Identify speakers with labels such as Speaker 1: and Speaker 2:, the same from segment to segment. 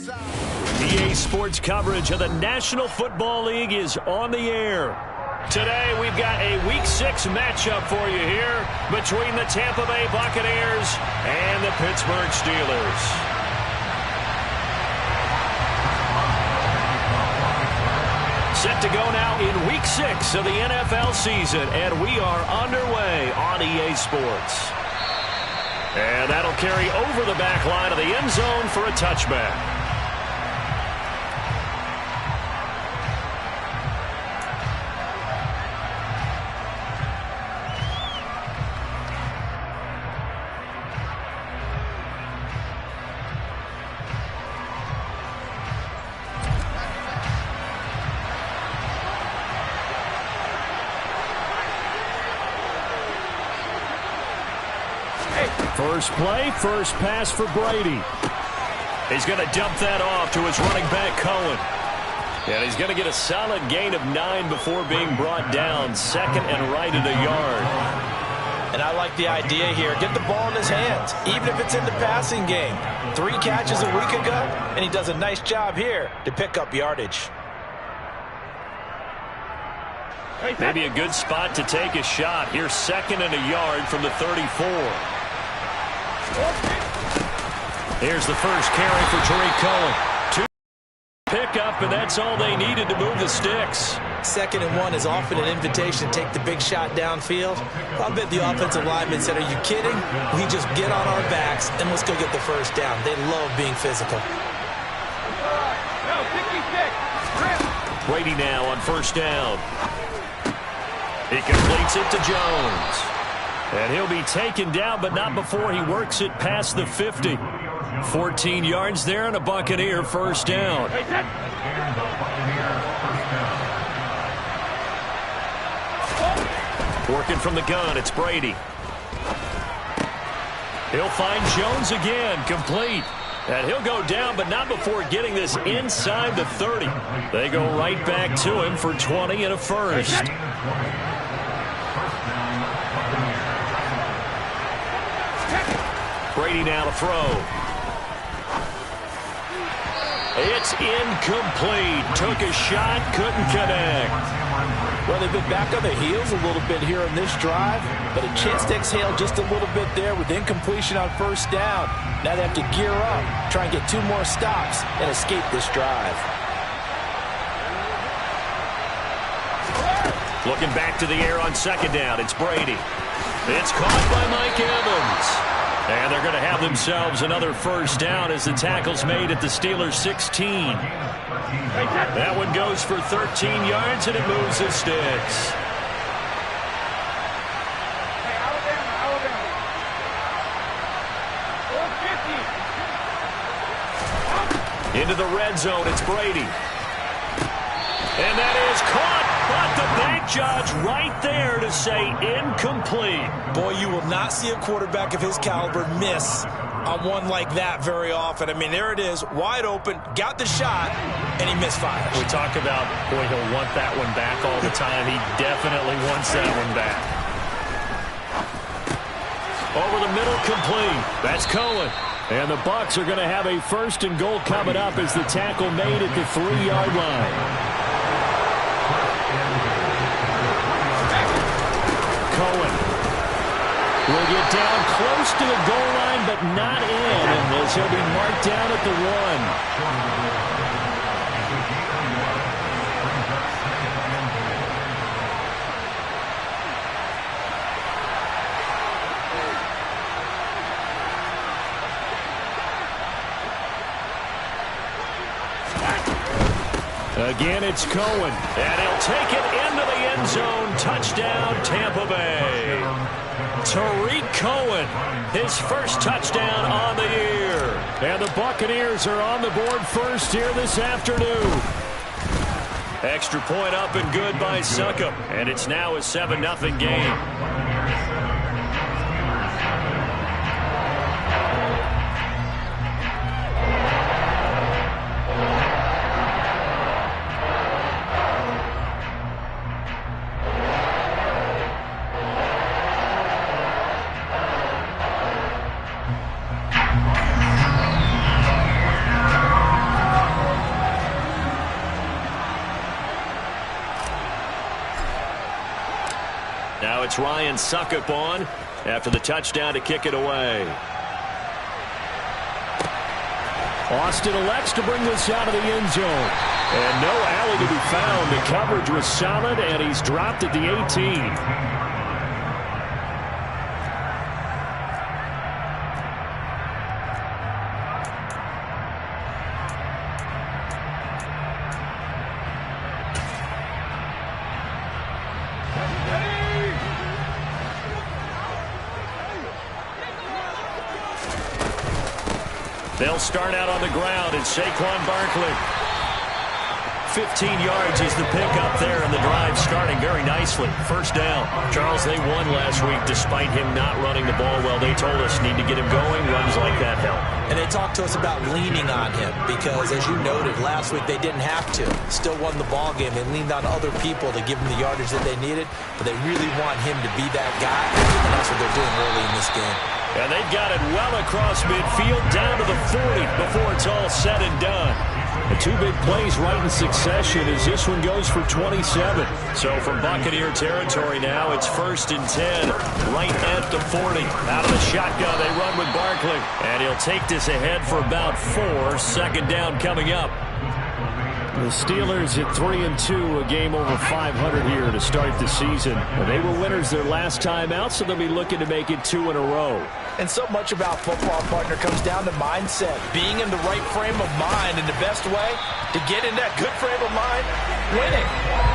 Speaker 1: EA Sports coverage of the National Football League is on the air. Today, we've got a Week 6 matchup for you here between the Tampa Bay Buccaneers and the Pittsburgh Steelers. Set to go now in Week 6 of the NFL season, and we are underway on EA Sports. And that'll carry over the back line of the end zone for a touchback. First play, first pass for Brady. He's going to dump that off to his running back, Cohen. And he's going to get a solid gain of 9 before being brought down. Second and right at a yard.
Speaker 2: And I like the idea here. Get the ball in his hands, even if it's in the passing game. 3 catches a week ago, and he does a nice job here to pick up yardage.
Speaker 1: Maybe a good spot to take a shot. Here's second and a yard from the 34. Here's the first carry for Tariq Cohen. 2 pick up, and that's all they needed to move the sticks.
Speaker 2: 2nd and 1 is often an invitation to take the big shot downfield. I bet the offensive lineman said, are you kidding? We just get on our backs, and let's go get the first down. They love being physical.
Speaker 1: Brady now on first down. He completes it to Jones. And he'll be taken down, but not before he works it past the 50. 14 yards there and a Buccaneer first down. Working from the gun, it's Brady. He'll find Jones again, complete. And he'll go down, but not before getting this inside the 30. They go right back to him for 20 and a first. Brady now to throw. It's incomplete. Took a shot, couldn't connect.
Speaker 2: Well, they've been back on their heels a little bit here on this drive, but a chance to exhale just a little bit there with incompletion on first down. Now they have to gear up, try and get 2 more stops, and escape this drive.
Speaker 1: Looking back to the air on second down, it's Brady. It's caught by Mike Evans. And they're going to have themselves another first down as the tackle's made at the Steelers' 16. That one goes for 13 yards, and it moves the sticks. Into the red zone, it's Brady. And that is caught, but the bank judge right there to say incomplete.
Speaker 2: Boy, you will not see a quarterback of his caliber miss on one like that very often. I mean, there it is, wide open, got the shot, and he misfires.
Speaker 1: We talk about, boy, he'll want that one back all the time. He definitely wants that one back. Over the middle, complete. That's Cohen. And the Bucs are going to have a first and goal coming up as the tackle made at the 3-yard line. Cohen will get down close to the goal line, but not in, and as he'll be marked down at the 1. Again, it's Cohen, and he'll take it into the end zone. Touchdown, Tampa Bay. Tariq Cohen, his first touchdown on the year. And the Buccaneers are on the board first here this afternoon. Extra point up and good by Succop, and it's now a 7-0 game. gets Ryan Suckup on after the touchdown to kick it away.
Speaker 3: Austin elects to bring this out of the end zone. And no alley to be found. The coverage was solid, and he's dropped at the 18.
Speaker 1: They'll start out on the ground, and Saquon Barkley. 15 yards is the pickup there, and the drive starting very nicely. First down. Charles, they won last week despite him not running the ball well. They told us need to get him going. Runs like that help.
Speaker 2: And they talked to us about leaning on him because, as you noted, last week they didn't have to. Still won the ball game. They leaned on other people to give them the yardage that they needed, but they really want him to be that guy, and that's what they're doing early in this game.
Speaker 1: And they've got it well across midfield down to the 40 before it's all said and done. The two big plays right in succession as this one goes for 27. So from Buccaneer territory now, it's 1st and 10, right at the 40. Out of the shotgun, they run with Barkley. And he'll take this ahead for about 4. Second down coming up.
Speaker 3: The Steelers at 3-2, a game over 500 here to start the season. They were winners their last time out, so they'll be looking to make it 2 in a row.
Speaker 2: And so much about football, partner, comes down to mindset. Being in the right frame of mind, and the best way to get in that good frame of mind, winning.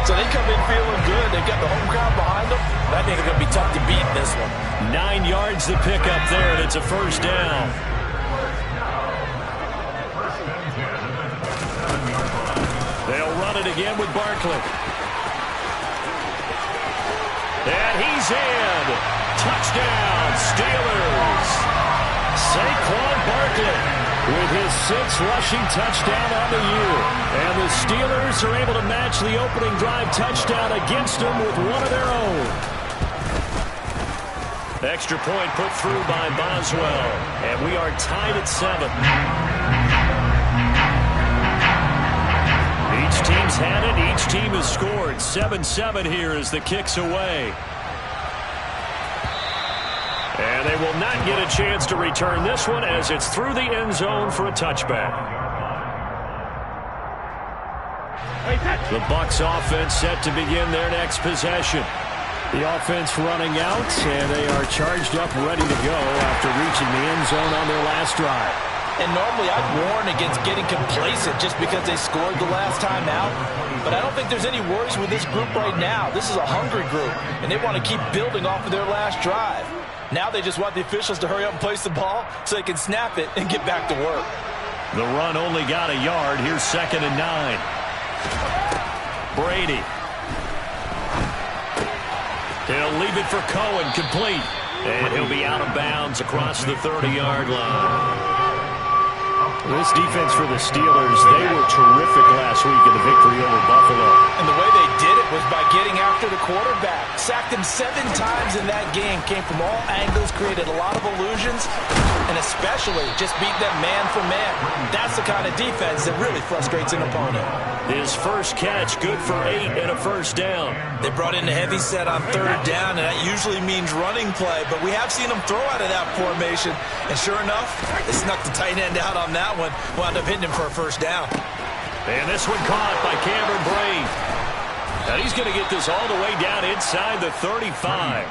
Speaker 2: So they come in feeling good. They've got the home crowd behind them. I think they're going to be tough to beat in this one.
Speaker 1: 9 yards the pickup there, and it's a first down. They'll run it again with Barkley. And he's in. Touchdown, Steelers. Saquon Barkley with his 6th rushing touchdown on the year. And the Steelers are able to match the opening drive touchdown against them with one of their own. Extra point put through by Boswell. And we are tied at 7. Each team's had it. Each team has scored. 7-7 here as the kick's away. And they will not get a chance to return this one as it's through the end zone for a touchback. The Bucs offense set to begin their next possession.
Speaker 3: The offense running out, and they are charged up, ready to go after reaching the end zone on their last drive.
Speaker 2: And normally I'd warn against getting complacent just because they scored the last time out. But I don't think there's any worries with this group right now. This is a hungry group, and they want to keep building off of their last drive. Now they just want the officials to hurry up and place the ball so they can snap it and get back to work.
Speaker 1: The run only got a yard. Here's 2nd and 9. Brady. He'll leave it for Cohen, complete. And he'll be out of bounds across the 30-yard line.
Speaker 3: This defense for the Steelers, they were terrific last week in the victory over Buffalo.
Speaker 2: And the way they did it was by getting after the quarterback. Sacked him 7 times in that game. Came from all angles, created a lot of illusions, and especially just beat them man for man. That's the kind of defense that really frustrates an opponent.
Speaker 1: His first catch, good for 8 and a first down.
Speaker 2: They brought in a heavy set on 3rd down, and that usually means running play, but we have seen them throw out of that formation. And sure enough, they snuck the tight end out on that one, wound up hitting him for a first down.
Speaker 1: And this one caught by Cameron Brate. And he's going to get this all the way down inside the 35.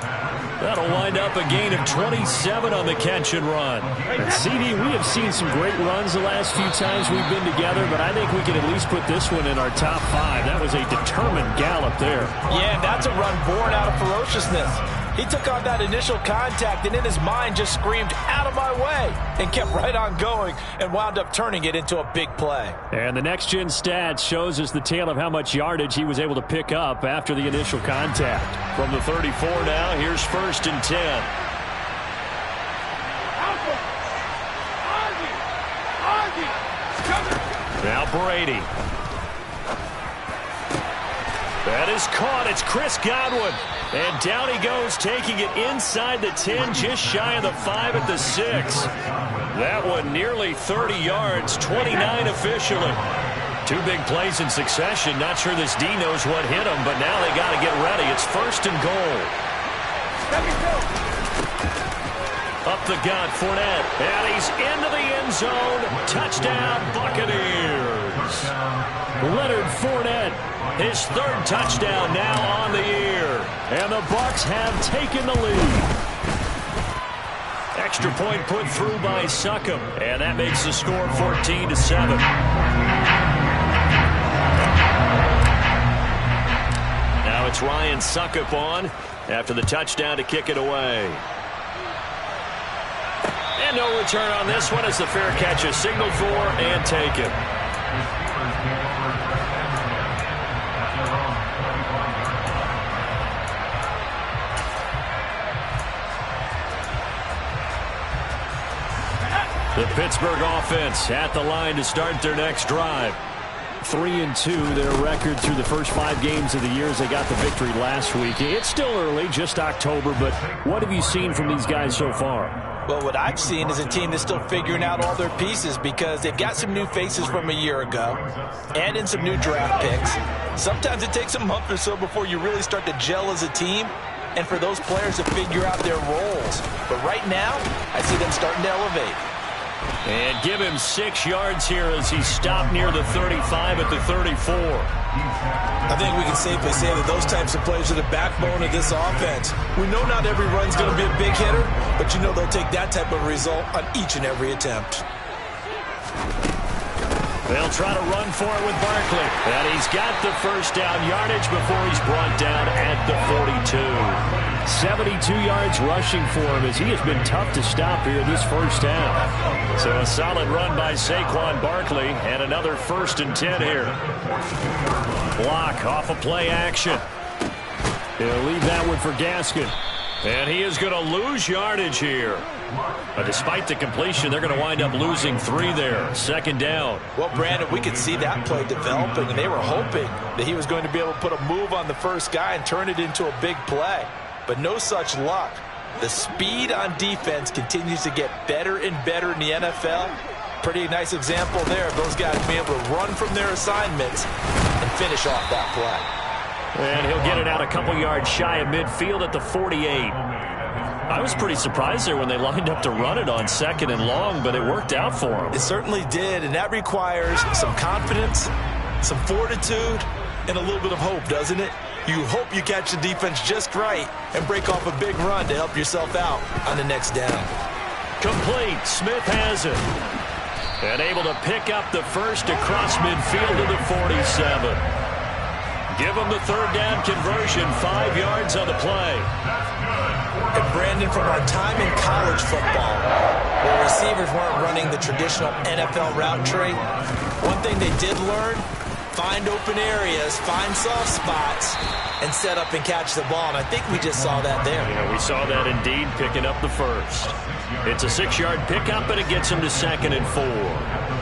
Speaker 1: That'll wind up a gain of 27 on the catch and run.
Speaker 3: And CD, we have seen some great runs the last few times we've been together, but I think we can at least put this one in our top 5. That was a determined gallop there.
Speaker 2: Yeah, and that's a run born out of ferociousness. He took on that initial contact and in his mind just screamed, "Out of my way," and kept right on going and wound up turning it into a big play.
Speaker 3: And the next-gen stats shows us the tale of how much yardage he was able to pick up after the initial contact.
Speaker 1: From the 34 now, here's 1st and 10. Now Brady. That is caught. It's Chris Godwin. And down he goes, taking it inside the 10, just shy of the 5 at the 6. That one nearly 30 yards, 29 officially. 2 big plays in succession. Not sure this D knows what hit him, but now they got to get ready. It's 1st and goal. Up the gut, Fournette. And he's into the end zone. Touchdown, Buccaneers. Leonard Fournette, his third touchdown now on the year. And the Bucs have taken the lead. Extra point put through by Succop. And that makes the score 14-7. Now it's Ryan Succop on after the touchdown to kick it away. And no return on this one as the fair catch is signaled for and taken. The Pittsburgh offense at the line to start their next drive. 3-2, their record through the first 5 games of the year as they got the victory last week. It's still early, just October, but what have you seen from these guys so far?
Speaker 2: Well, what I've seen is a team that's still figuring out all their pieces because they've got some new faces from a year ago and in some new draft picks. Sometimes it takes a month or so before you really start to gel as a team and for those players to figure out their roles. But right now, I see them starting to elevate.
Speaker 1: And give him 6 yards here as he stopped near the 35 at the 34.
Speaker 4: I think we can safely say that those types of plays are the backbone of this offense. We know not every run's going to be a big hitter, but you know they'll take that type of result on each and every attempt.
Speaker 1: They'll try to run for it with Barkley. And he's got the first down yardage before he's brought down at the 42.
Speaker 3: 72 yards rushing for him as he has been tough to stop here this first half.
Speaker 1: So a solid run by Saquon Barkley and another 1st and 10 here. Block off of play action.
Speaker 3: He'll leave that one for Gaskin.
Speaker 1: And he is going to lose yardage here. But despite the completion, they're going to wind up losing 3 there. 2nd down.
Speaker 2: Well, Brandon, we could see that play developing, and they were hoping that he was going to be able to put a move on the first guy and turn it into a big play. But no such luck. The speed on defense continues to get better and better in the NFL. Pretty nice example there of those guys being able to run from their assignments and finish off that play.
Speaker 1: And he'll get it out a couple yards shy of midfield at the 48. I was pretty surprised there when they lined up to run it on 2nd and long, but it worked out for him.
Speaker 4: It certainly did, and that requires some confidence, some fortitude, and a little bit of hope, doesn't it? You hope you catch the defense just right and break off a big run to help yourself out on the next down.
Speaker 1: Complete. Smith has it. And able to pick up the first across midfield to the 47. Give him the 3rd down conversion, 5 yards on the play.
Speaker 4: And Brandon, from our time in college football, where receivers weren't running the traditional NFL route tree, one thing they did learn, find open areas, find soft spots, and set up and catch the ball. And I think we just saw that there.
Speaker 1: Yeah, we saw that indeed, picking up the first. It's a 6-yard pickup, and it gets him to 2nd and 4.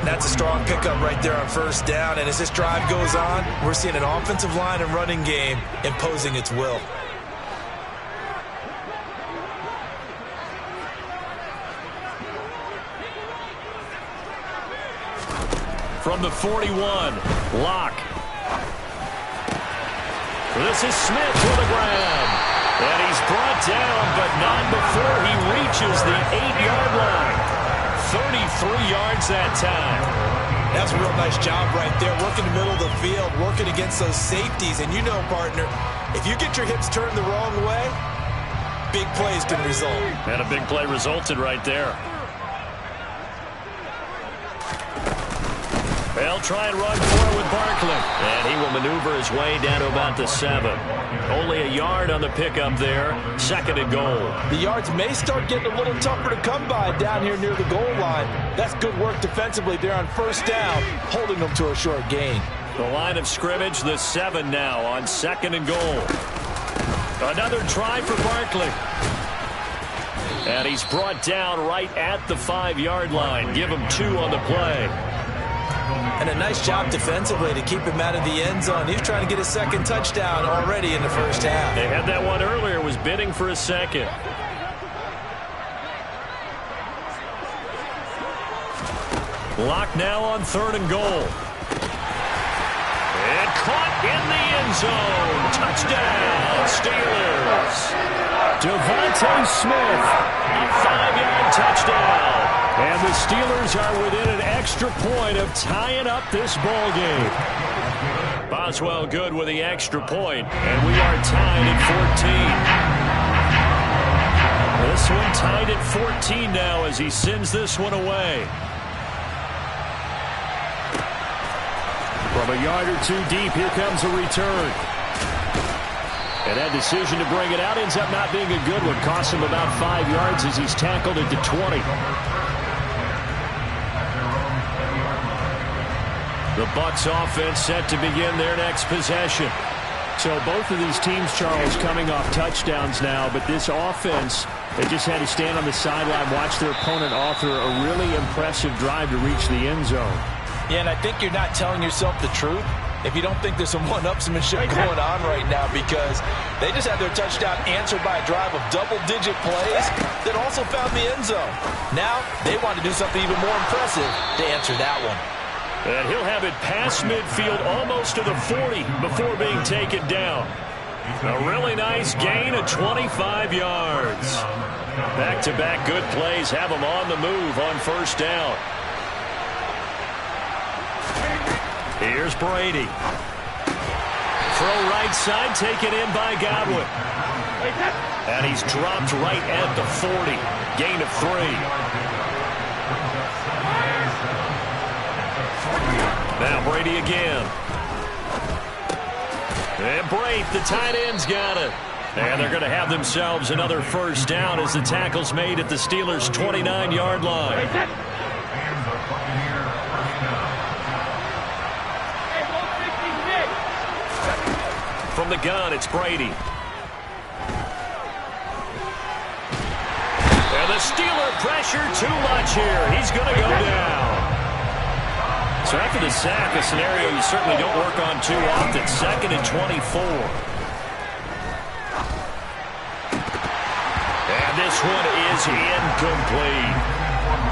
Speaker 4: That's a strong pickup right there on 1st down. And as this drive goes on, we're seeing an offensive line and running game imposing its will.
Speaker 1: From the 41, Locke. This is Smith for the grab. And he's brought down, but not before he reaches the 8-yard line. 33 yards that time.
Speaker 4: That's a real nice job right there, working the middle of the field, working against those safeties. And you know, partner, if you get your hips turned the wrong way, big plays can result.
Speaker 1: And a big play resulted right there. They'll try and run for it with Barkley. And he will maneuver his way down to about the 7. Only a yard on the pickup there. 2nd and goal.
Speaker 2: The yards may start getting a little tougher to come by down here near the goal line. That's good work defensively there on 1st down, holding them to a short gain.
Speaker 1: The line of scrimmage, the 7 now on 2nd and goal. Another try for Barkley. And he's brought down right at the 5-yard line. Give him 2 on the play.
Speaker 4: And a nice job defensively to keep him out of the end zone. He's trying to get a 2nd touchdown already in the first half.
Speaker 1: They had that one earlier, was bidding for a 2nd. Lock now on 3rd and goal. And caught in the end zone. Touchdown, Steelers.
Speaker 3: Devontae Smith, a 5-yard touchdown. And the Steelers are within an extra point of tying up this ball game.
Speaker 1: Boswell good with the extra point, and we are tied at 14. This one tied at 14 now as he sends this one away.
Speaker 3: From a yard or two deep, here comes a return. And that decision to bring it out ends up not being a good one. Costs him about 5 yards as he's tackled at the 20.
Speaker 1: The Bucs offense set to begin their next possession.
Speaker 3: So both of these teams, Charles, coming off touchdowns now, but this offense, they just had to stand on the sideline, watch their opponent author a really impressive drive to reach the end zone.
Speaker 2: Yeah, and I think you're not telling yourself the truth if you don't think there's some one-upsmanship going on right now, because they just had their touchdown answered by a drive of double-digit plays that also found the end zone. Now they want to do something even more impressive to answer that one.
Speaker 1: And he'll have it past midfield almost to the 40 before being taken down. A really nice gain of 25 yards. Back-to-back good plays have him on the move on first down. Here's Brady. Throw right side, taken in by Godwin. And he's dropped right at the 40. Gain of 3. Now Brady again. And Brady, the tight end's got it. And they're going to have themselves another first down as the tackle's made at the Steelers' 29-yard line. From the gun, it's Brady. And the Steeler pressure too much here. He's going to go down. So after the sack, a scenario you certainly don't work on too often. 2nd and 24. And this one is incomplete.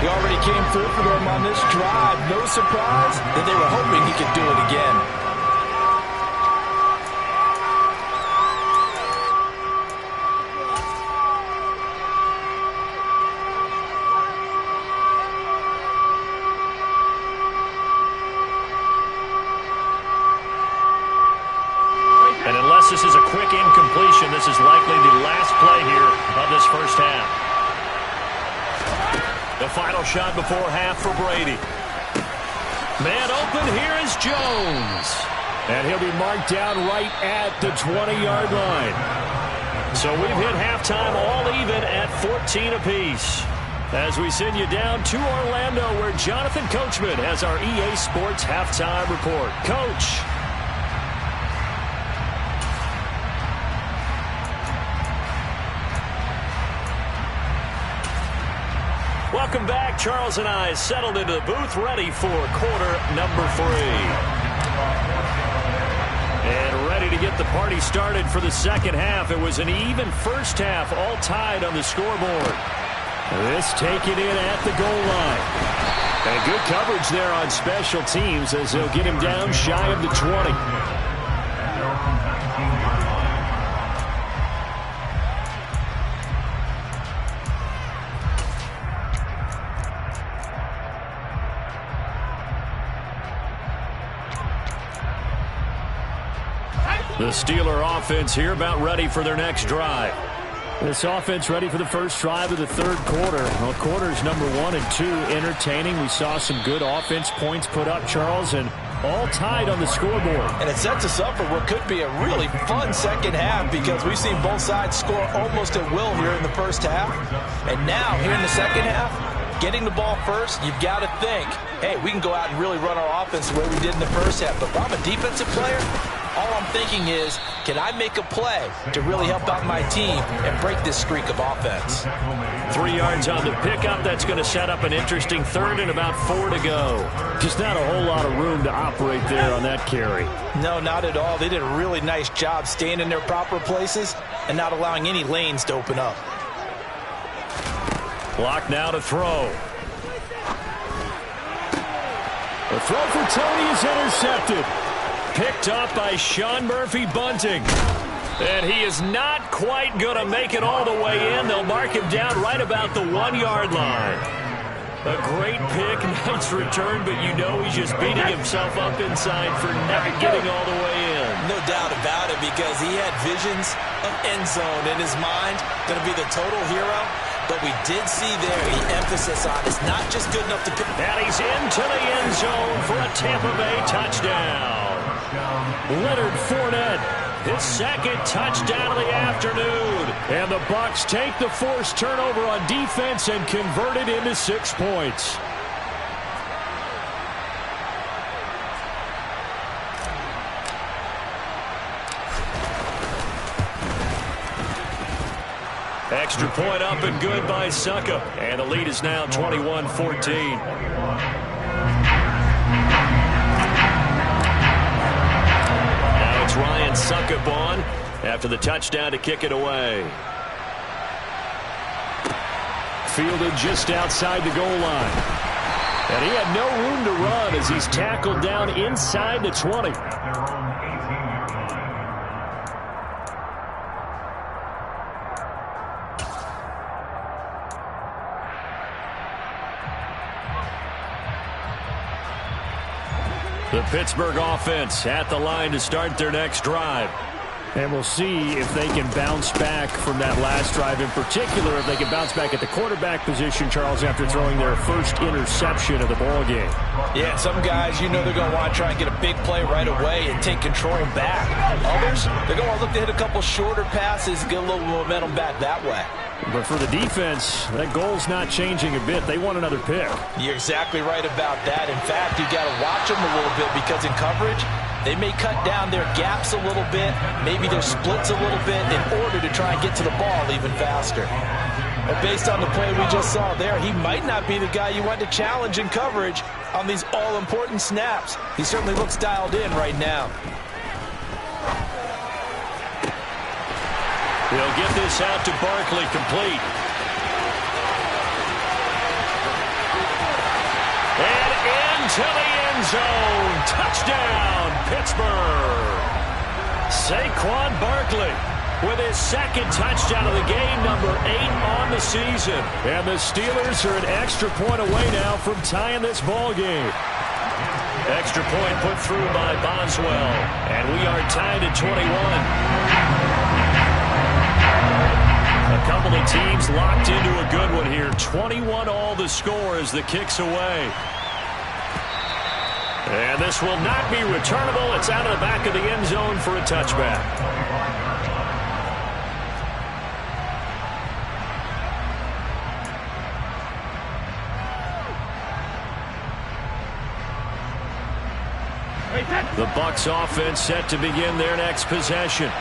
Speaker 2: He already came through for them on this drive. No surprise that they were hoping he could do it again.
Speaker 1: This is a quick incompletion. This is likely the last play here of this first half. The final shot before half for Brady. Man open, here is Jones.
Speaker 3: And he'll be marked down right at the 20-yard line.
Speaker 1: So we've hit halftime all even at 14 apiece. As we send you down to Orlando, where Jonathan Coachman has our EA Sports halftime report. Coach. Welcome back. Charles and I settled into the booth, ready for quarter number 3. And ready to get the party started for the second half. It was an even first half, all tied on the scoreboard. This taken in at the goal line. And good coverage there on special teams as they'll get him down shy of the 20. The Steeler offense here about ready for their next drive.
Speaker 3: This offense ready for the first drive of the third quarter. Well, quarters number 1 and 2 entertaining. We saw some good offense points put up, Charles, and all tied on the scoreboard.
Speaker 2: And it sets us up for what could be a really fun second half, because we've seen both sides score almost at will here in the first half. And now, here in the second half, getting the ball first, you've got to think, hey, we can go out and really run our offense the way we did in the first half. But if I'm a defensive player, all I'm thinking is, can I make a play to really help out my team and break this streak of offense?
Speaker 1: 3 yards on the pickup. That's going to set up an interesting third and about 4 to go.
Speaker 3: Just not a whole lot of room to operate there on that carry.
Speaker 2: No, not at all. They did a really nice job staying in their proper places and not allowing any lanes to open up.
Speaker 1: Clock now to throw.
Speaker 3: The throw for Tony is intercepted.
Speaker 1: Picked up by Sean Murphy-Bunting. And he is not quite going to make it all the way in. They'll mark him down right about the 1-yard line. A great pick, nice return, but you know he's just beating himself up inside for not getting all the way in.
Speaker 4: No doubt about it, because he had visions of end zone in his mind. Going to be the total hero. But we did see there the emphasis on it's not just good enough to pick.
Speaker 1: And he's into the end zone for a Tampa Bay touchdown. Leonard Fournette, his second touchdown of the afternoon. And the Bucs take the forced turnover on defense and convert it into 6 points. Extra point up and good by Suckup. And the lead is now 21-14. Now it's Ryan Suckup on after the touchdown to kick it away. Fielded just outside the goal line. And he had no room to run as he's tackled down inside the 20. The Pittsburgh offense at the line to start their next drive. And we'll see if they can bounce back from that last drive. In particular, if they can bounce back at the quarterback position, Charles, after throwing their first interception of the ball game.
Speaker 2: Yeah, some guys, you know they're going to want to try and get a big play right away and take control back. Others, they're going to look to hit a couple shorter passes and get a little momentum back that way.
Speaker 1: But for the defense, that goal's not changing a bit. They want another pick.
Speaker 2: You're exactly right about that. In fact, you got to watch them a little bit, because in coverage, they may cut down their gaps a little bit, maybe their splits a little bit, in order to try and get to the ball even faster. But based on the play we just saw there, he might not be the guy you want to challenge in coverage on these all-important snaps. He certainly looks dialed in right now.
Speaker 1: He'll get this out to Barkley, complete. And into the end zone. Touchdown, Pittsburgh. Saquon Barkley with his second touchdown of the game, number 8 on the season. And the Steelers are an extra point away now from tying this ball game. Extra point put through by Boswell. And we are tied at 21. A couple of teams locked into a good one here. 21 all the score as the kick's away. And this will not be returnable. It's out of the back of the end zone for a touchback. The Bucs offense set to begin their next possession.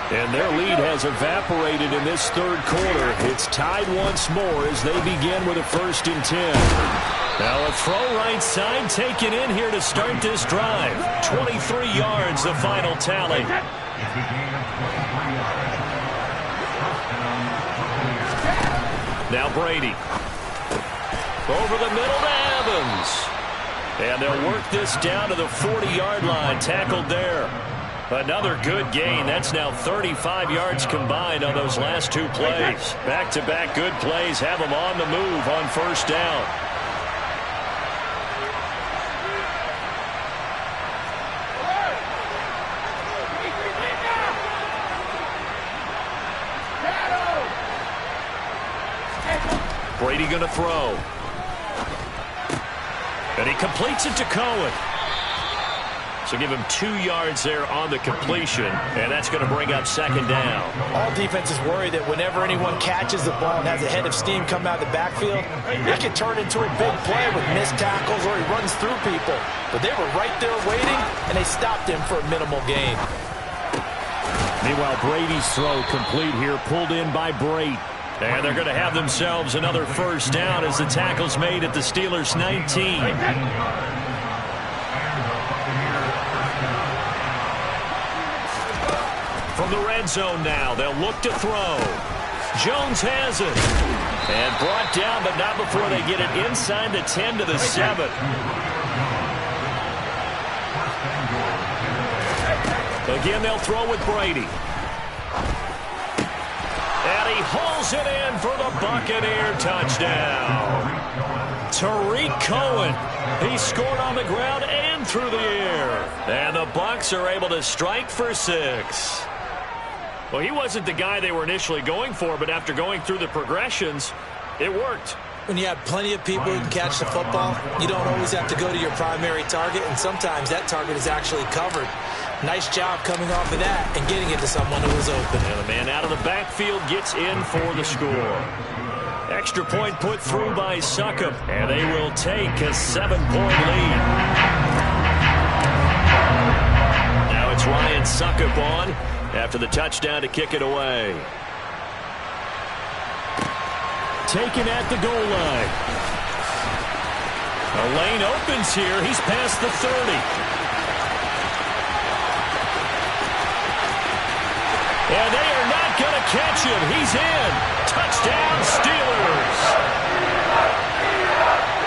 Speaker 1: And their lead has evaporated in this third quarter. It's tied once more as they begin with a 1st and 10. Now a throw right side taken in here to start this drive. 23 yards, the final tally. Now Brady. Over the middle to Evans. And they'll work this down to the 40-yard line. Tackled there. Another good gain. That's now 35 yards combined on those last 2 plays. Back-to-back good plays have them on the move on 1st down. Brady going to throw. And he completes it to Cohen. So give him 2 yards there on the completion, and that's going to bring up 2nd down.
Speaker 2: All defenses worry that whenever anyone catches the ball and has a head of steam come out of the backfield, it can turn into a big play with missed tackles or he runs through people. But they were right there waiting, and they stopped him for a minimal gain.
Speaker 1: Meanwhile, Brady's throw complete here, pulled in by Brate. And they're going to have themselves another 1st down as the tackle's made at the Steelers' 19. From the red zone now, they'll look to throw. Jones has it. And brought down, but not before they get it inside the 10 to the 7. Again, they'll throw with Brady. And he hauls it in for the Buccaneer touchdown. Tariq Cohen. He scored on the ground and through the air. And the Bucs are able to strike for 6. Well, he wasn't the guy they were initially going for, but after going through the progressions, it worked.
Speaker 4: When you have plenty of people who can catch the football, you don't always have to go to your primary target, and sometimes that target is actually covered. Nice job coming off of that and getting it to someone who was open.
Speaker 1: And the man out of the backfield gets in for the score. Extra point put through by Succop, and they will take a 7-point lead. Now it's Ryan Succop on after the touchdown to kick it away. Taken at the goal line. A lane opens here. He's past the 30. And they are not going to catch him. He's in. Touchdown, Steelers.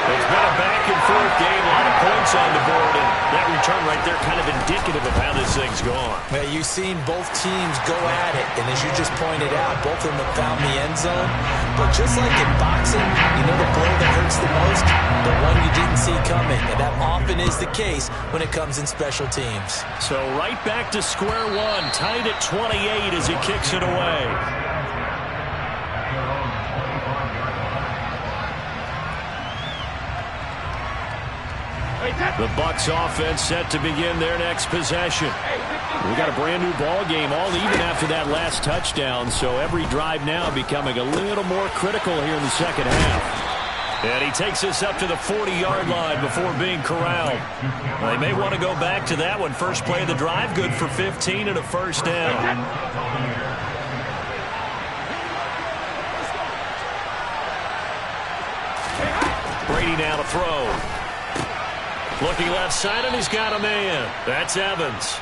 Speaker 1: It's been a back-and-forth game. A lot of points on the board. And that return right there kind of indicative of how this thing's gone.
Speaker 4: Well, you've seen both teams go at it. And as you just pointed out, both of them have found the end zone. But just like in boxing, you know the blow that hurts the most? The one you didn't see coming. And that often is the case when it comes in special teams.
Speaker 1: So right back to square one. Tied at 28 as he kicks it away. The Bucs offense set to begin their next possession. We got a brand new ball game all even after that last touchdown, so every drive now becoming a little more critical here in the second half. And he takes us up to the 40-yard line before being corralled. Well, they may want to go back to that one. First play of the drive, good for 15 and a first down. Brady now to throw. Looking left side, and he's got a man. That's Evans.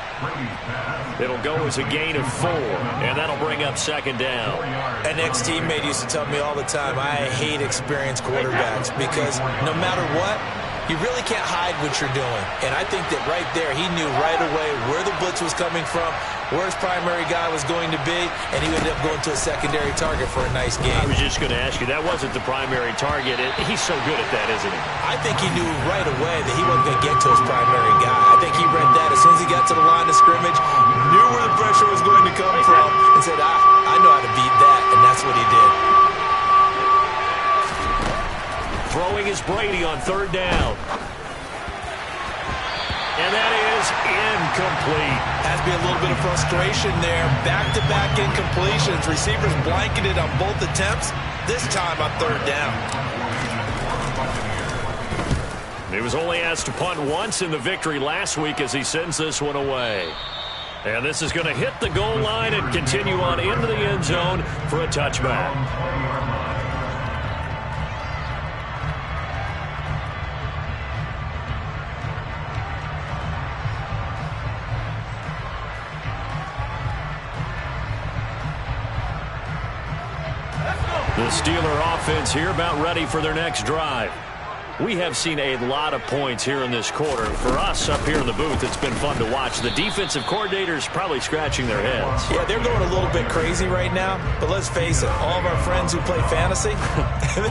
Speaker 1: It'll go as a gain of 4, and that'll bring up second down.
Speaker 4: An ex-teammate used to tell me all the time, I hate experienced quarterbacks because no matter what, you really can't hide what you're doing. And I think that right there, he knew right away where the blitz was coming from, where his primary guy was going to be, and he ended up going to a secondary target for a nice game.
Speaker 1: I was just going to ask you, that wasn't the primary target. He's so good at that, isn't he?
Speaker 4: I think he knew right away that he wasn't going to get to his primary guy. I think he read that as soon as he got to the line of scrimmage, knew where the pressure was going to come from, and said, I know how to beat that, and that's what he did.
Speaker 1: Throwing is Brady on third down. And that is incomplete.
Speaker 4: Has to be a little bit of frustration there. Back-to-back incompletions. Receivers blanketed on both attempts. This time on third down.
Speaker 1: He was only asked to punt once in the victory last week as he sends this one away. And this is going to hit the goal line and continue on into the end zone for a touchback. The Steeler offense here about ready for their next drive. We have seen a lot of points here in this quarter. For us up here in the booth, it's been fun to watch. The defensive coordinators probably scratching their heads.
Speaker 4: Yeah, they're going a little bit crazy right now. But let's face it, all of our friends who play fantasy,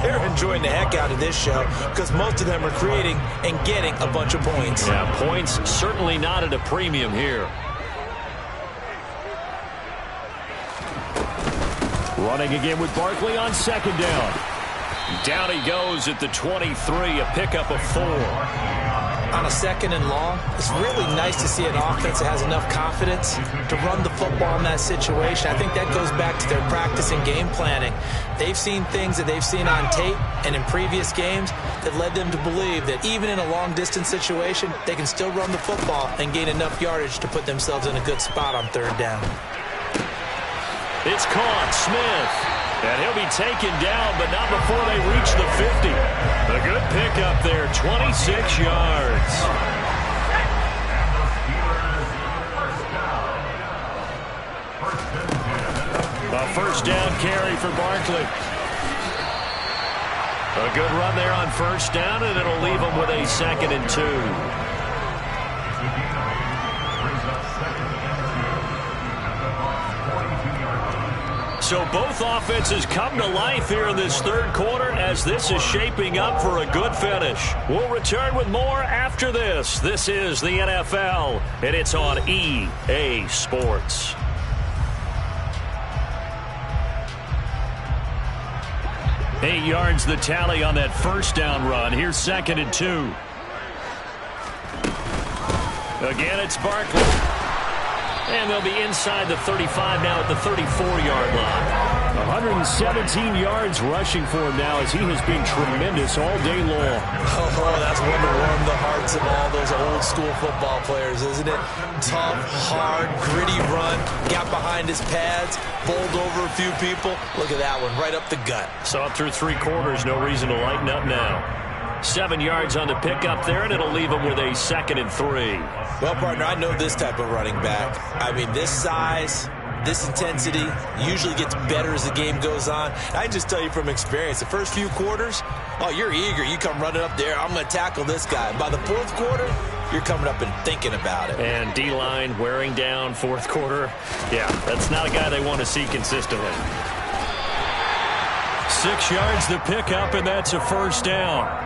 Speaker 4: they're enjoying the heck out of this show because most of them are creating and getting a bunch of points.
Speaker 1: Yeah, points certainly not at a premium here. Running again with Barkley on second down. Down he goes at the 23, a pickup of 4.
Speaker 4: On a second and long, it's really nice to see an offense that has enough confidence to run the football in that situation. I think that goes back to their practice and game planning. They've seen things that they've seen on tape and in previous games that led them to believe that even in a long-distance situation, they can still run the football and gain enough yardage to put themselves in a good spot on third down.
Speaker 1: It's caught, Smith. And he'll be taken down, but not before they reach the 50. A good pickup there, 26 yards. A first down carry for Barkley. A good run there on first down, and it'll leave them with a 2nd and 2. So both offenses come to life here in this third quarter as this is shaping up for a good finish. We'll return with more after this. This is the NFL, and it's on EA Sports. Eight yards the tally on that first down run. Here's 2nd and 2. Again, it's Barkley. And they'll be inside the 35 now at the 34-yard line. 117 yards rushing for him now as he has been tremendous all day long.
Speaker 4: Oh, that's one to warm the hearts of all those old-school football players, isn't it? Tough, hard, gritty run. Got behind his pads, bowled over a few people. Look at that one, right up the gut.
Speaker 1: Saw it through 3 quarters. No reason to lighten up now. 7 yards on the pickup there, and it'll leave him with a 2nd and 3.
Speaker 4: Well, partner, I know this type of running back. I mean, this size, this intensity usually gets better as the game goes on. I can just tell you from experience, the first few quarters, oh, you're eager. You come running up there, I'm going to tackle this guy. By the 4th quarter, you're coming up and thinking about it.
Speaker 1: And D-line wearing down 4th quarter. Yeah, that's not a guy they want to see consistently. 6 yards the pickup, and that's a first down.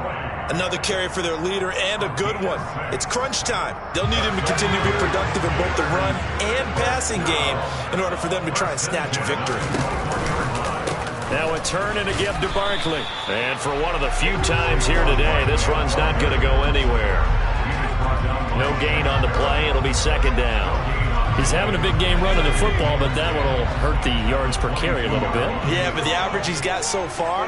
Speaker 4: Another carry for their leader and a good one. It's crunch time. They'll need him to continue to be productive in both the run and passing game in order for them to try and snatch a victory.
Speaker 1: Now a turn and a give to Barkley. And for one of the few times here today, this run's not going to go anywhere. No gain on the play. It'll be 2nd down. He's having a big game running the football, but that one will hurt the yards per carry a little bit.
Speaker 4: Yeah, but the average he's got so far,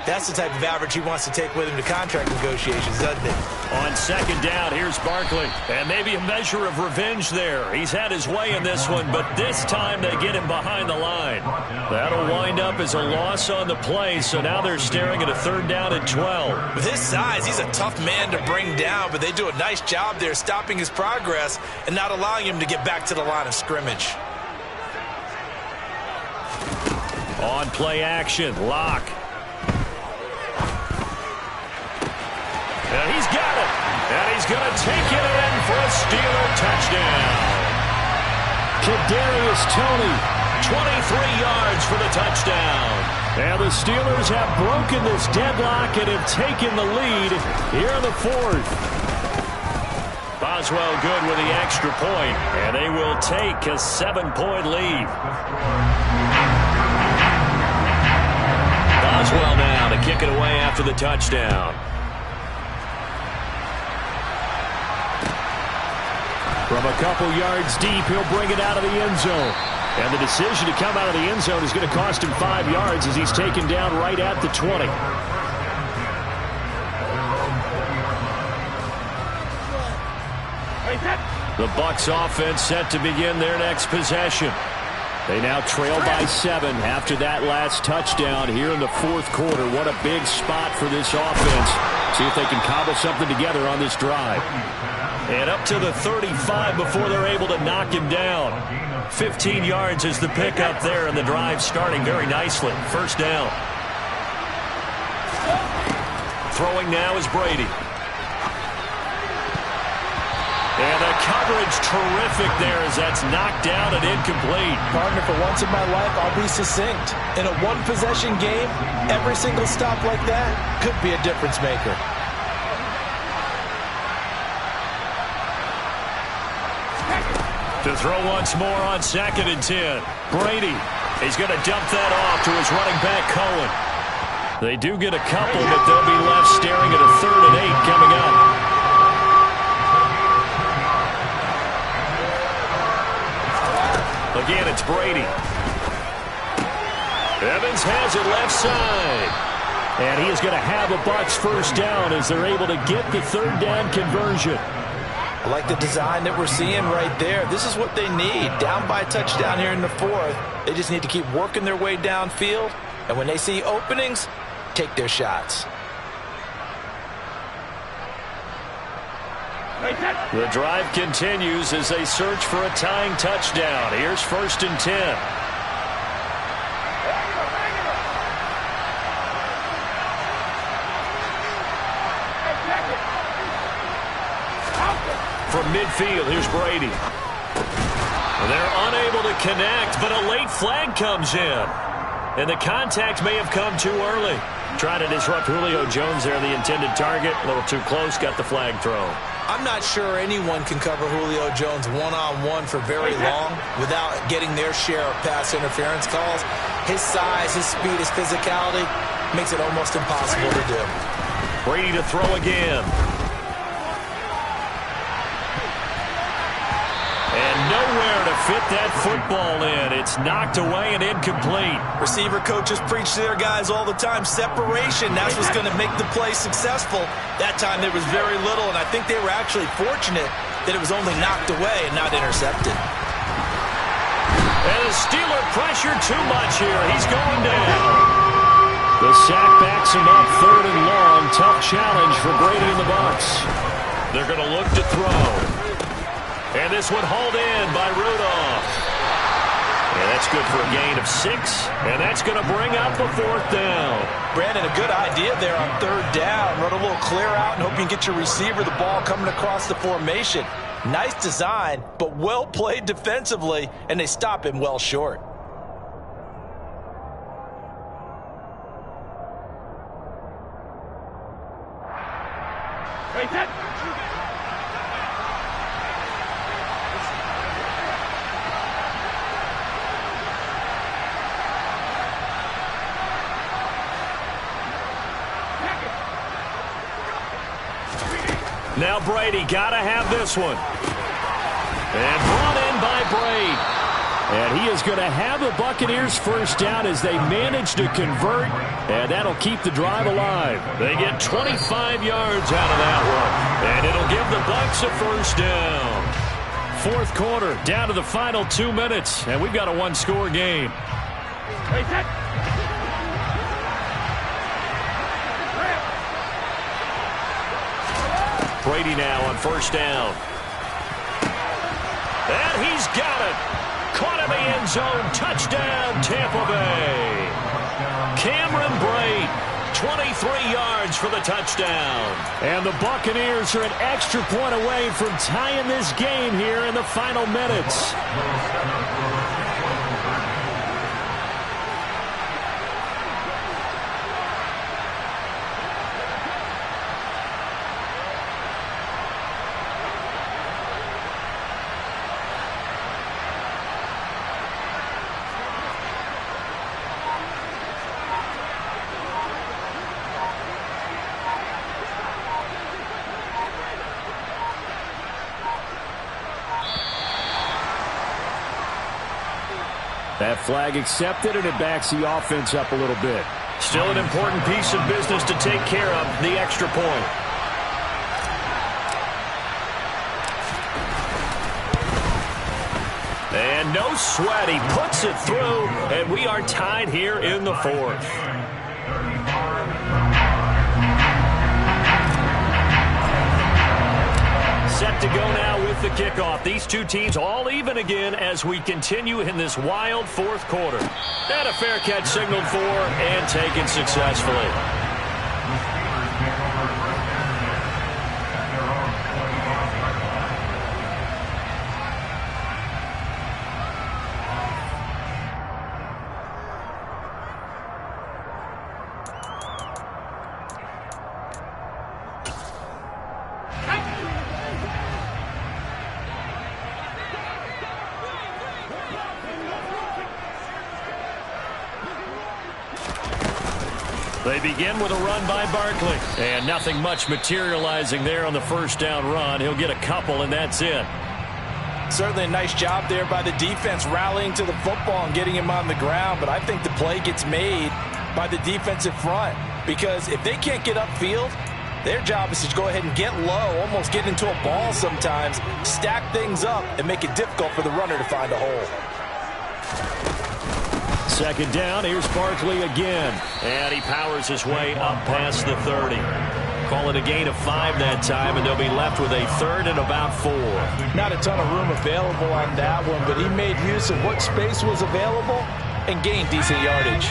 Speaker 4: that's the type of average he wants to take with him to contract negotiations, doesn't it?
Speaker 1: On 2nd down, here's Barkley. And maybe a measure of revenge there. He's had his way in this one, but this time they get him behind the line. That'll wind up as a loss on the play, so now they're staring at a 3rd down and 12.
Speaker 4: With his size, he's a tough man to bring down, but they do a nice job there stopping his progress and not allowing him to get back to the line of scrimmage.
Speaker 1: On play action, Locke. And he's got it. And he's going to take it in for a Steeler touchdown. Kadarius Toney, 23 yards for the touchdown. And the Steelers have broken this deadlock and have taken the lead here in the 4th. Boswell good with the extra point, and they will take a 7-point lead. Boswell now to kick it away after the touchdown. From a couple yards deep, he'll bring it out of the end zone. And the decision to come out of the end zone is going to cost him 5 yards as he's taken down right at the 20. The Bucs offense set to begin their next possession. They now trail by 7 after that last touchdown here in the 4th quarter. What a big spot for this offense. See if they can cobble something together on this drive. And up to the 35 before they're able to knock him down. 15 yards is the pickup there, and the drive starting very nicely. 1st down. Throwing now is Brady. And the coverage terrific there as that's knocked down and incomplete.
Speaker 2: Partner, for once in my life, I'll be succinct. In a one-possession game, every single stop like that could be a difference maker.
Speaker 1: To throw once more on 2nd and 10. Brady, he's going to dump that off to his running back, Cohen. They do get a couple, but they'll be left staring at a 3rd and 8 coming up. Again, it's Brady. Evans has it left side. And he is going to have a Bucs 1st down as they're able to get the 3rd down conversion.
Speaker 2: I like the design that we're seeing right there. This is what they need. Down by a touchdown here in the 4th. They just need to keep working their way downfield. And when they see openings, take their shots.
Speaker 1: The drive continues as they search for a tying touchdown. Here's 1st and 10. From midfield, here's Brady. They're unable to connect, but a late flag comes in. And the contact may have come too early. Trying to disrupt Julio Jones there, the intended target. A little too close, got the flag thrown.
Speaker 4: I'm not sure anyone can cover Julio Jones one-on-one for very long without getting their share of pass interference calls. His size, his speed, his physicality makes it almost impossible to do.
Speaker 1: Brady to throw again. And nowhere to fit that football in. It's knocked away and incomplete.
Speaker 4: Receiver coaches preach to their guys all the time. Separation, that's what's going to make the play successful. That time there was very little, and I think they were actually fortunate that it was only knocked away and not intercepted.
Speaker 1: And the Steeler pressure too much here. He's going down. The sack backs him up, 3rd and long. Tough challenge for Brady and the Bucs. They're going to look to throw. And this one hauled in by Rudolph. And that's good for a gain of 6. And that's going to bring up a 4th down.
Speaker 4: Brandon, a good idea there on 3rd down. Run a little clear out and hope you can get your receiver the ball coming across the formation. Nice design, but well played defensively, and they stop him well short.
Speaker 1: Now Brady got to have this one. And brought in by Brady. And he is going to have the Buccaneers first down as they manage to convert. And that'll keep the drive alive. They get 25 yards out of that one. And it'll give the Bucs a first down. 4th quarter, down to the final 2 minutes. And we've got a 1-score game. Brady now on 1st down. And he's got it. Caught in the end zone. Touchdown, Tampa Bay. Cameron Brate, 23 yards for the touchdown. And the Buccaneers are an extra point away from tying this game here in the final minutes. That flag accepted, and it backs the offense up a little bit. Still an important piece of business to take care of, the extra point. And no sweat. He puts it through, and we are tied here in the 4th. Set to go now with the kickoff. These two teams all even again as we continue in this wild 4th quarter. And a fair catch signaled for and taken successfully. They begin with a run by Barkley. And nothing much materializing there on the 1st down run. He'll get a couple, and that's it.
Speaker 2: Certainly a nice job there by the defense rallying to the football and getting him on the ground. But I think the play gets made by the defensive front. Because if they can't get upfield, their job is to go ahead and get low, almost get into a ball sometimes, stack things up, and make it difficult for the runner to find a hole.
Speaker 1: 2nd down, here's Barkley again. And he powers his way up past the 30. Call it a gain of 5 that time, and they'll be left with a 3rd and about 4.
Speaker 2: Not a ton of room available on that one, but he made use of what space was available and gained decent yardage.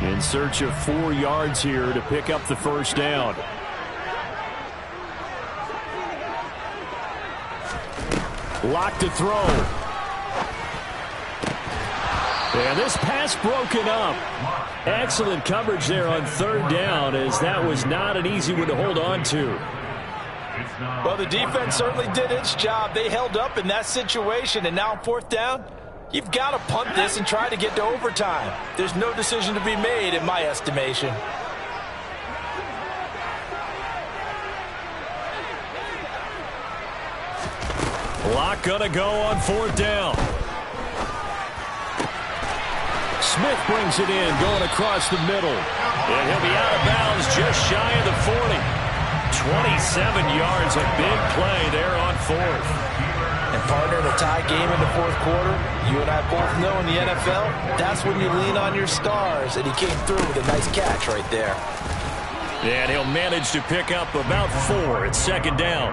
Speaker 1: In search of 4 yards here to pick up the 1st down. Lock to throw. And this pass broken up.
Speaker 3: Excellent coverage there on third down, as that was not an easy one to hold on to.
Speaker 2: Well, the defense certainly did its job. They held up in that situation, and now on fourth down, you've got to punt this and try to get to overtime. There's no decision to be made in my estimation.
Speaker 3: Lock gonna go on fourth down. Smith brings it in, going across the middle. And he'll be out of bounds just shy of the 40. 27 yards, a big play there on fourth.
Speaker 2: And partner, in a tie game in the fourth quarter, you and I both know in the NFL, that's when you lean on your stars. And he came through with a nice catch right there.
Speaker 3: And he'll manage to pick up about 4 at second down.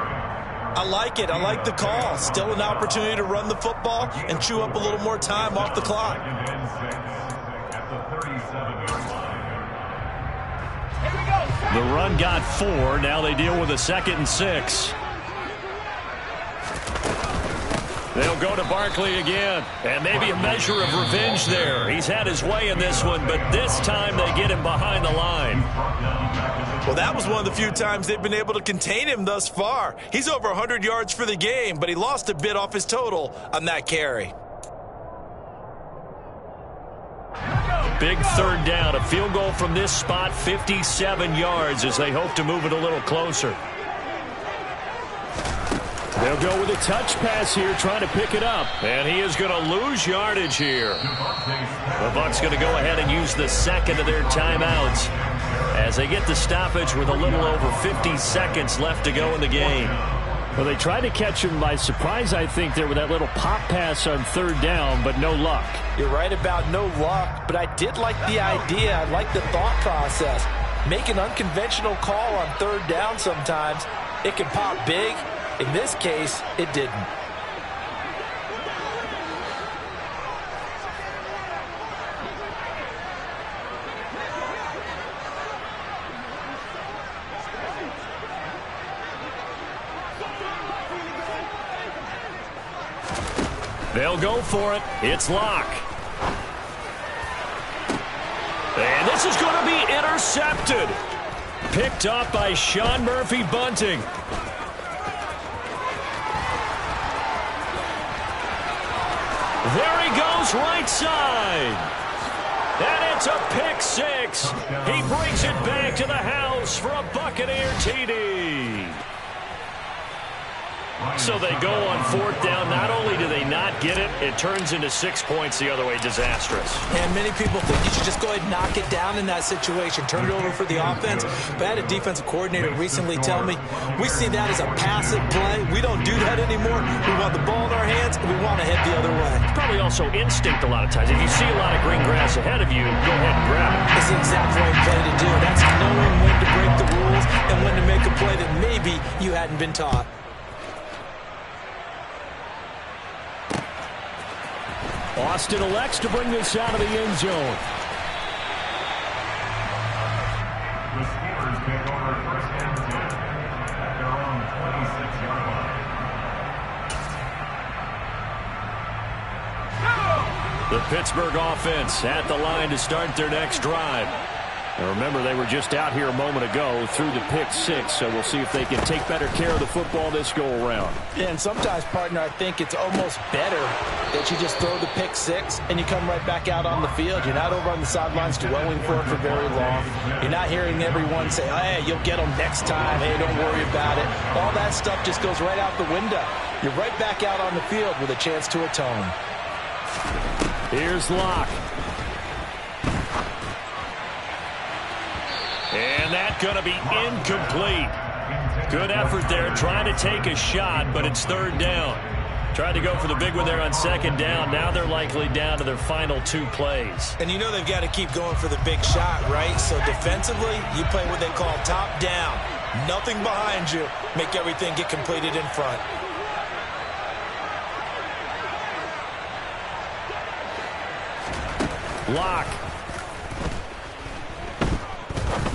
Speaker 4: I like it. I like the call. Still an opportunity to run the football and chew up a little more time off the clock.
Speaker 3: The run got 4. Now they deal with a 2nd and 6. They'll go to Barkley again. And maybe a measure of revenge there. He's had his way in this one, but this time they get him behind the line.
Speaker 4: Well, that was one of the few times they've been able to contain him thus far. He's over 100 yards for the game, but he lost a bit off his total on that carry.
Speaker 3: Big third down. A field goal from this spot, 57 yards, as they hope to move it a little closer. They'll go with a touch pass here, trying to pick it up. And he is going to lose yardage here. The Bucs going to go ahead and use the second of their timeouts as they get the stoppage with a little over 50 seconds left to go in the game. Well, they tried to catch him by surprise, I think, there with that little pop pass on third down, but no luck.
Speaker 2: You're right about no luck, but I did like the idea. I like the thought process. Make an unconventional call on third down sometimes. It can pop big. In this case, it didn't.
Speaker 3: They'll go for it. It's Locke. And this is going to be intercepted. Picked up by Sean Murphy-Bunting. There he goes, right side. And it's a pick six. He brings it back to the house for a Buccaneer TD. So they go on fourth down. Not only do they not get it, it turns into 6 points the other way. Disastrous.
Speaker 4: And many people think you should just go ahead and knock it down in that situation. Turn it over for the offense. But I had a defensive coordinator recently tell me, we see that as a passive play. We don't do that anymore. We want the ball in our hands, and we want to head the other way.
Speaker 3: It's probably also instinct a lot of times. If you see a lot of green grass ahead of you, go ahead and grab it.
Speaker 4: It's the exact right play to do. That's knowing when to break the rules and when to make a play that maybe you hadn't been taught.
Speaker 3: Austin elects to bring this out of the end zone.
Speaker 5: The Steelers take over first and 10 at their own 26-yard line.
Speaker 3: The Pittsburgh offense at the line to start their next drive. And remember, they were just out here a moment ago through the pick six, so we'll see if they can take better care of the football this go-around.
Speaker 2: Yeah, and sometimes, partner, I think it's almost better that you just throw the pick six and you come right back out on the field. You're not over on the sidelines dwelling for it for very long. You're not hearing everyone say, hey, you'll get them next time. Hey, don't worry about it. All that stuff just goes right out the window. You're right back out on the field with a chance to atone.
Speaker 3: Here's Locke. And that's going to be incomplete. Good effort there, trying to take a shot, but it's third down. Tried to go for the big one there on second down. Now they're likely down to their final 2 plays.
Speaker 4: And you know they've got to keep going for the big shot, right? So defensively, you play what they call top down. Nothing behind you. Make everything get completed in front.
Speaker 3: Locke.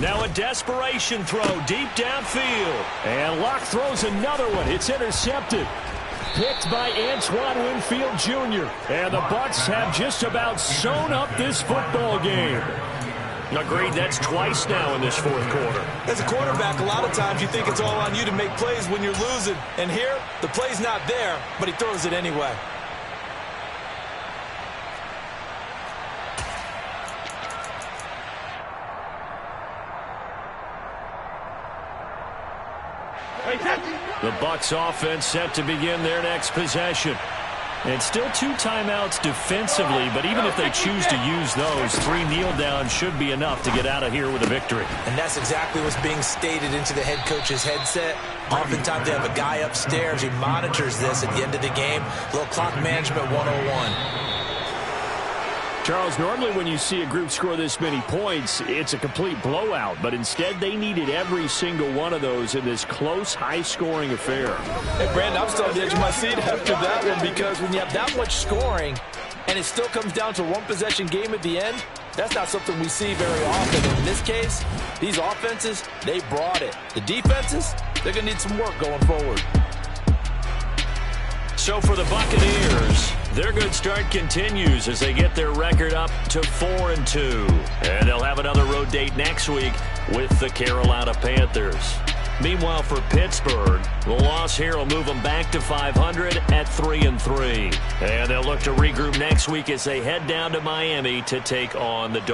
Speaker 3: Now a desperation throw deep downfield. And Locke throws another one. It's intercepted. Picked by Antoine Winfield, Jr. And the Bucs have just about sewn up this football game.
Speaker 1: Agreed, that's twice now in this fourth quarter.
Speaker 4: As a quarterback, a lot of times you think it's all on you to make plays when you're losing. And here, the play's not there, but he throws it anyway.
Speaker 1: The Bucs offense set to begin their next possession. And still 2 timeouts defensively, but even if they choose to use those, 3 kneel downs should be enough to get out of here with a victory.
Speaker 4: And that's exactly what's being stated into the head coach's headset. Oftentimes they have a guy upstairs who monitors this at the end of the game. A little clock management 101.
Speaker 3: Charles, normally when you see a group score this many points, it's a complete blowout. But instead, they needed every single one of those in this close, high-scoring affair.
Speaker 2: Hey, Brandon, I'm still on the edge of my seat after that one because when you have that much scoring and it still comes down to a one-possession game at the end, that's not something we see very often. And in this case, these offenses, they brought it. The defenses, they're going to need some work going forward.
Speaker 1: So for the Buccaneers, their good start continues as they get their record up to 4-2. And they'll have another road date next week with the Carolina Panthers. Meanwhile, for Pittsburgh, the loss here will move them back to 500 at 3-3. And they'll look to regroup next week as they head down to Miami to take on the Dolphins.